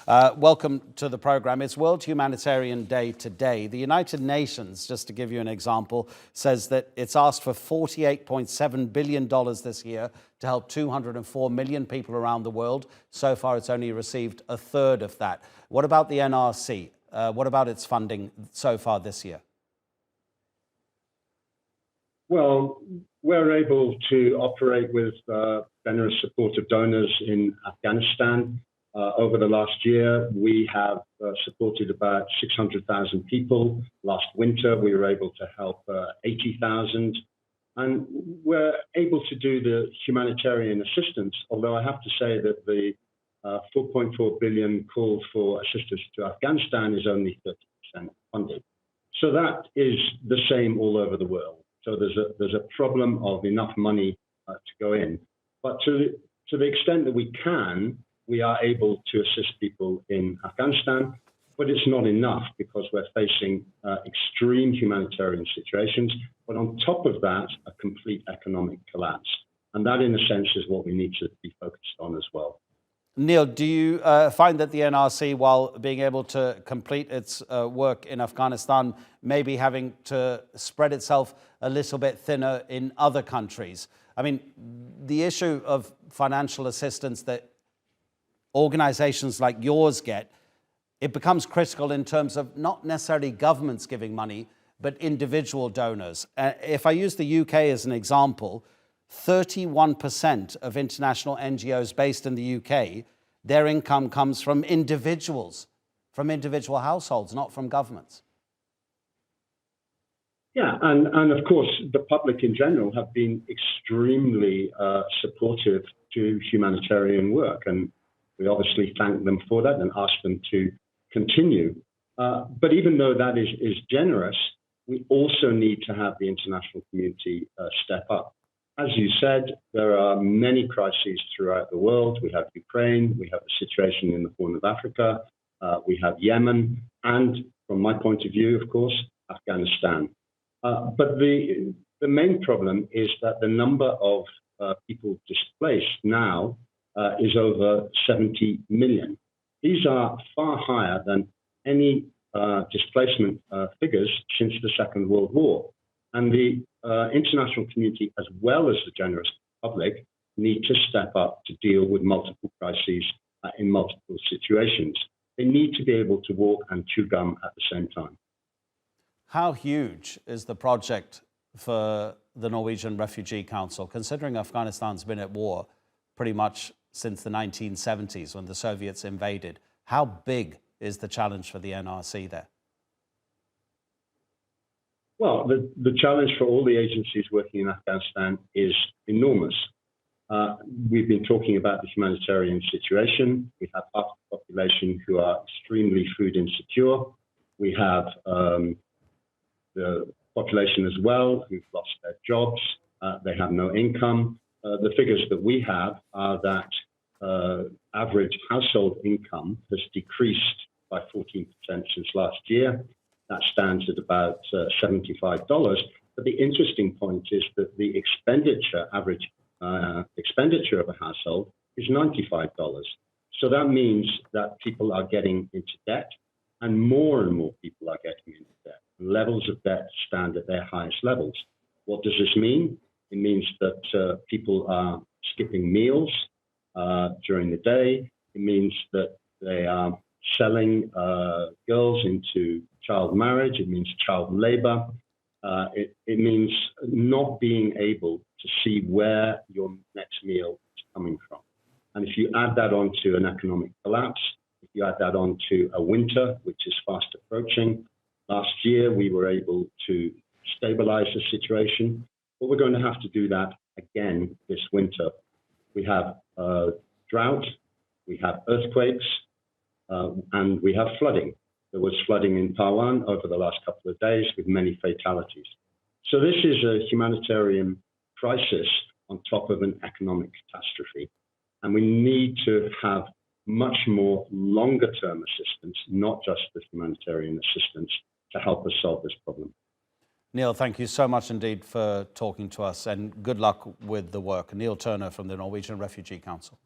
Welcome to the program. It's World Humanitarian Day today. The United Nations, just to give you an example, says that it's asked for $48.7 billion this year to help 204 million people around the world. So far, it's only received a third of that. What about the NRC? What about its funding so far this year? Well, we're able to operate with generous support of donors in Afghanistan. Over the last year, we have supported about 600,000 people. Last winter, we were able to help 80,000. And we're able to do the humanitarian assistance, although I have to say that the 4.4 billion call for assistance to Afghanistan is only 30% funded. So that is the same all over the world. So there's a problem of enough money to go in. But to the extent that we can, we are able to assist people in Afghanistan, but it's not enough because we're facing extreme humanitarian situations. But on top of that, a complete economic collapse. And that, in a sense, is what we need to be focused on as well. Neil, do you find that the NRC, while being able to complete its work in Afghanistan, may be having to spread itself a little bit thinner in other countries? I mean, the issue of financial assistance that organizations like yours get, it becomes critical in terms of not necessarily governments giving money, but individual donors. If I use the UK as an example, 31% of international NGOs based in the UK, their income comes from individuals, from individual households, not from governments. Yeah, and of course, the public in general have been extremely supportive to humanitarian work. And we obviously thank them for that and ask them to continue. But even though that is generous, we also need to have the international community step up. As you said, there are many crises throughout the world. We have Ukraine, we have the situation in the Horn of Africa, we have Yemen, and from my point of view, of course, Afghanistan. But the main problem is that the number of people displaced now is over 70 million. These are far higher than any displacement figures since the Second World War. And the international community, as well as the generous public, need to step up to deal with multiple crises in multiple situations. They need to be able to walk and chew gum at the same time. How huge is the project for the Norwegian Refugee Council, considering Afghanistan's been at war pretty much since the 1970s when the Soviets invaded? How big is the challenge for the NRC there? Well, the challenge for all the agencies working in Afghanistan is enormous. We've been talking about the humanitarian situation. We have half the population who are extremely food insecure. We have the population as well who've lost their jobs. They have no income. The figures that we have are that average household income has decreased by 14% since last year. That stands at about $75. But the interesting point is that the average expenditure of a household is $95. So that means that people are getting into debt, and more people are getting into debt. Levels of debt stand at their highest levels. What does this mean? It means that people are skipping meals during the day. It means that they are selling girls into child marriage. It means child labor. It means not being able to see where your next meal is coming from. And if you add that onto an economic collapse, if you add that onto a winter, which is fast approaching, last year we were able to stabilize the situation, but we're going to have to do that again this winter. We have drought, we have earthquakes, and we have flooding. There was flooding in Taiwan over the last couple of days with many fatalities. So this is a humanitarian crisis on top of an economic catastrophe. And we need to have much more longer-term assistance, not just the humanitarian assistance, to help us solve this problem. Neil, thank you so much indeed for talking to us, and good luck with the work. Neil Turner from the Norwegian Refugee Council.